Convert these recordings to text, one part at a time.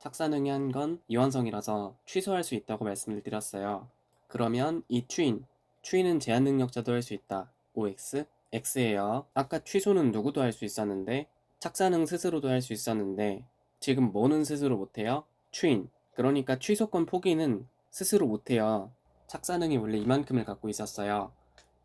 착사능이 한 건 이완성이라서 취소할 수 있다고 말씀을 드렸어요. 그러면 이 추인은 제한 능력자도 할 수 있다. OX? X예요. 아까 취소는 누구도 할 수 있었는데 착사능 스스로도 할 수 있었는데 지금 뭐는 스스로 못해요? 추인. 그러니까 취소권 포기는 스스로 못해요. 착사능이 원래 이만큼을 갖고 있었어요.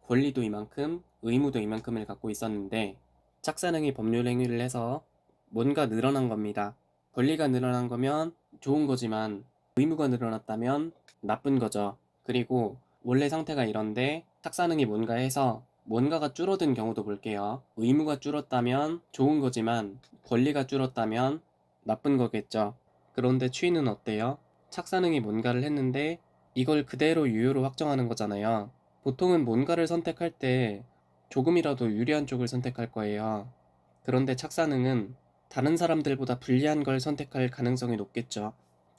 권리도 이만큼, 의무도 이만큼을 갖고 있었는데 착사능이 법률 행위를 해서 뭔가 늘어난 겁니다. 권리가 늘어난 거면 좋은 거지만 의무가 늘어났다면 나쁜 거죠. 그리고 원래 상태가 이런데 착사능이 뭔가 해서 뭔가가 줄어든 경우도 볼게요. 의무가 줄었다면 좋은 거지만 권리가 줄었다면 나쁜 거겠죠. 그런데 추이는 어때요? 착사능이 뭔가를 했는데 이걸 그대로 유효로 확정하는 거잖아요. 보통은 뭔가를 선택할 때 조금이라도 유리한 쪽을 선택할 거예요. 그런데 착사능은 다른 사람들보다 불리한 걸 선택할 가능성이 높겠죠.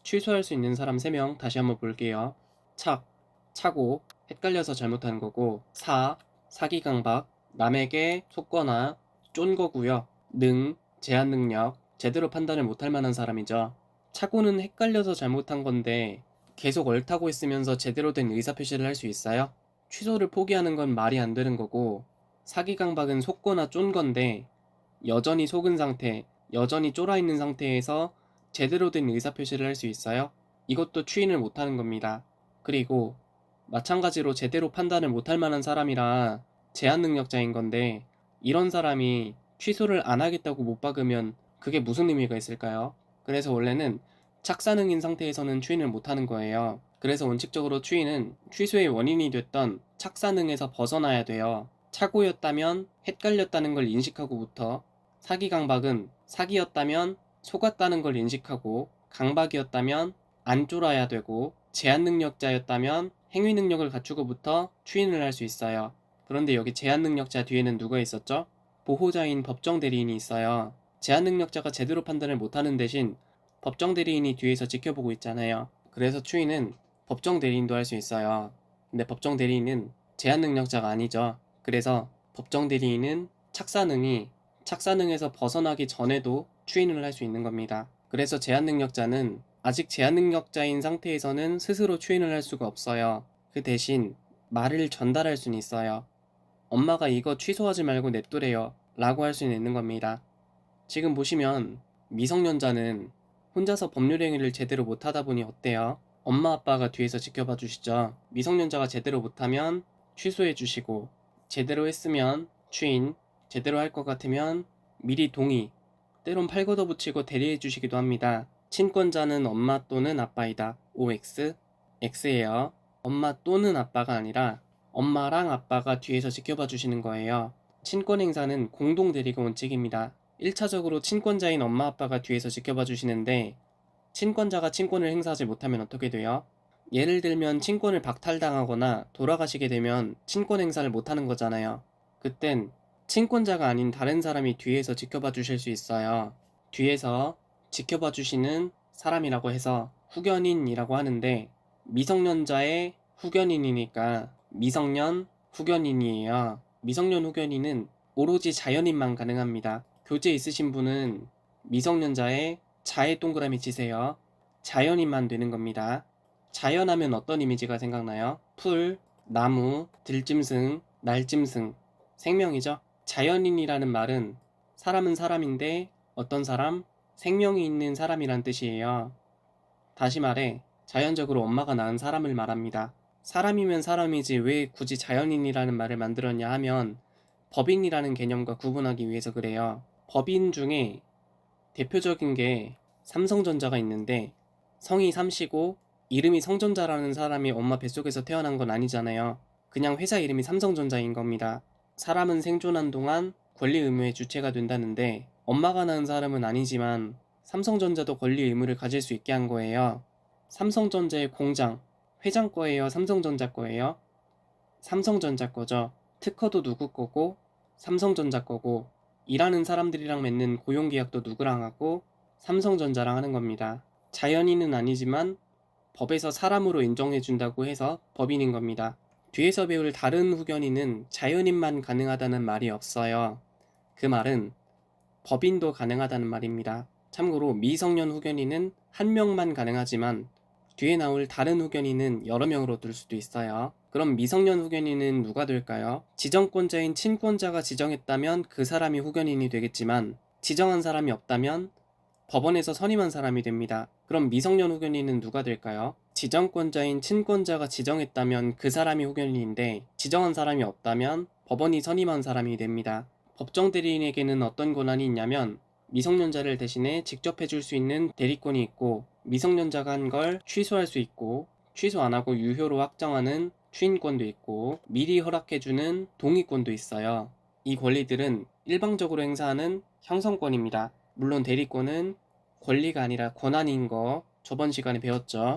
취소할 수 있는 사람 3명 다시 한번 볼게요. 차고, 헷갈려서 잘못한 거고, 사기 강박, 남에게 속거나 쫀 거고요. 제한 능력, 제대로 판단을 못할 만한 사람이죠. 차고는 헷갈려서 잘못한 건데 계속 옳다고 했으면서 제대로 된 의사표시를 할 수 있어요? 취소를 포기하는 건 말이 안 되는 거고, 사기 강박은 속거나 쫀 건데 여전히 속은 상태, 여전히 쫄아있는 상태에서 제대로 된 의사표시를 할 수 있어요? 이것도 추인을 못하는 겁니다. 그리고 마찬가지로 제대로 판단을 못할 만한 사람이라 제한 능력자인 건데 이런 사람이 취소를 안 하겠다고 못 박으면 그게 무슨 의미가 있을까요? 그래서 원래는 착사능인 상태에서는 추인을 못하는 거예요. 그래서 원칙적으로 추인은 취소의 원인이 됐던 착사능에서 벗어나야 돼요. 착오였다면 헷갈렸다는 걸 인식하고부터, 사기 강박은 사기였다면 속았다는 걸 인식하고, 강박이었다면 안 쫄아야 되고, 제한 능력자였다면 행위 능력을 갖추고부터 추인을 할 수 있어요. 그런데 여기 제한 능력자 뒤에는 누가 있었죠? 보호자인 법정 대리인이 있어요. 제한 능력자가 제대로 판단을 못하는 대신 법정 대리인이 뒤에서 지켜보고 있잖아요. 그래서 추인은 법정 대리인도 할 수 있어요. 근데 법정 대리인은 제한 능력자가 아니죠. 그래서 법정 대리인은 착사능에서 벗어나기 전에도 추인을 할 수 있는 겁니다. 그래서 제한 능력자는 아직 제한 능력자인 상태에서는 스스로 추인을 할 수가 없어요. 그 대신 말을 전달할 수는 있어요. 엄마가 이거 취소하지 말고 냅두래요 라고 할 수는 있는 겁니다. 지금 보시면 미성년자는 혼자서 법률 행위를 제대로 못하다 보니 어때요? 엄마 아빠가 뒤에서 지켜봐 주시죠. 미성년자가 제대로 못하면 취소해 주시고, 제대로 했으면 추인, 제대로 할 것 같으면 미리 동의, 때론 팔 걷어붙이고 대리해 주시기도 합니다. 친권자는 엄마 또는 아빠이다. OX, X예요. 엄마 또는 아빠가 아니라 엄마랑 아빠가 뒤에서 지켜봐 주시는 거예요. 친권 행사는 공동 대리가 원칙입니다. 1차적으로 친권자인 엄마 아빠가 뒤에서 지켜봐 주시는데 친권자가 친권을 행사하지 못하면 어떻게 돼요? 예를 들면 친권을 박탈당하거나 돌아가시게 되면 친권 행사를 못하는 거잖아요. 그땐 친권자가 아닌 다른 사람이 뒤에서 지켜봐 주실 수 있어요. 뒤에서 지켜봐 주시는 사람이라고 해서 후견인이라고 하는데 미성년자의 후견인이니까 미성년 후견인이에요. 미성년 후견인은 오로지 자연인만 가능합니다. 교재 있으신 분은 미성년자의 자에 동그라미 치세요. 자연인만 되는 겁니다. 자연하면 어떤 이미지가 생각나요? 풀, 나무, 들짐승, 날짐승, 생명이죠. 자연인이라는 말은 사람은 사람인데 어떤 사람? 생명이 있는 사람이란 뜻이에요. 다시 말해 자연적으로 엄마가 낳은 사람을 말합니다. 사람이면 사람이지 왜 굳이 자연인이라는 말을 만들었냐 하면 법인이라는 개념과 구분하기 위해서 그래요. 법인 중에 대표적인 게 삼성전자가 있는데 성이 삼시고 이름이 성전자라는 사람이 엄마 뱃속에서 태어난 건 아니잖아요. 그냥 회사 이름이 삼성전자인 겁니다. 사람은 생존한 동안 권리 의무의 주체가 된다는데 엄마가 낳은 사람은 아니지만 삼성전자도 권리 의무를 가질 수 있게 한 거예요. 삼성전자의 공장, 회장 거예요? 삼성전자 거예요? 삼성전자 거죠. 특허도 누구 거고 삼성전자 거고 일하는 사람들이랑 맺는 고용계약도 누구랑 하고 삼성전자랑 하는 겁니다. 자연인은 아니지만 법에서 사람으로 인정해준다고 해서 법인인 겁니다. 뒤에서 배울 다른 후견인은 자연인만 가능하다는 말이 없어요. 그 말은 법인도 가능하다는 말입니다. 참고로 미성년 후견인은 한 명만 가능하지만 뒤에 나올 다른 후견인은 여러 명으로 둘 수도 있어요. 그럼 미성년 후견인은 누가 될까요? 지정권자인 친권자가 지정했다면 그 사람이 후견인이 되겠지만 지정한 사람이 없다면 법원에서 선임한 사람이 됩니다. 그럼 미성년 후견인은 누가 될까요? 지정권자인 친권자가 지정했다면 그 사람이 후견인인데 지정한 사람이 없다면 법원이 선임한 사람이 됩니다. 법정 대리인에게는 어떤 권한이 있냐면 미성년자를 대신해 직접 해줄 수 있는 대리권이 있고 미성년자가 한 걸 취소할 수 있고 취소 안 하고 유효로 확정하는 추인권도 있고 미리 허락해주는 동의권도 있어요. 이 권리들은 일방적으로 행사하는 형성권입니다. 물론 대리권은 권리가 아니라 권한인 거 저번 시간에 배웠죠.